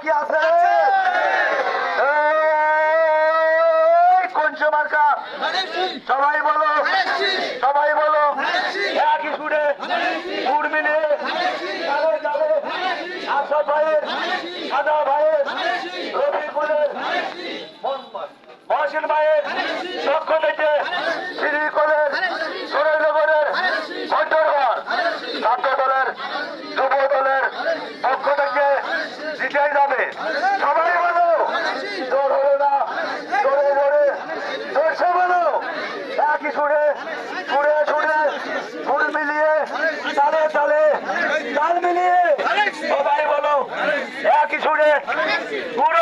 কি আছে কোন মার্কা সবাই বলো সবাই বলো একই সুরে সুর মিলে আসাদ ভাইয়ের সাদা ভাইয়ের রবিকুলের মহসিন ভাইয়ের পক্ষ থেকে শ্রীকলের সুরেন্দ্রগড়ের ভদ্রগড় ছাত্র দলের যুব দলের পক্ষ থেকে জিতে যাবে সবাই বলো জোর হলো না জোরে জোরে জোরসে বলো একই সুরে সুরে সুরে সুর মিলিয়ে তালে তালে তাল মিলিয়ে সবাই বলো একই সুরে পুরো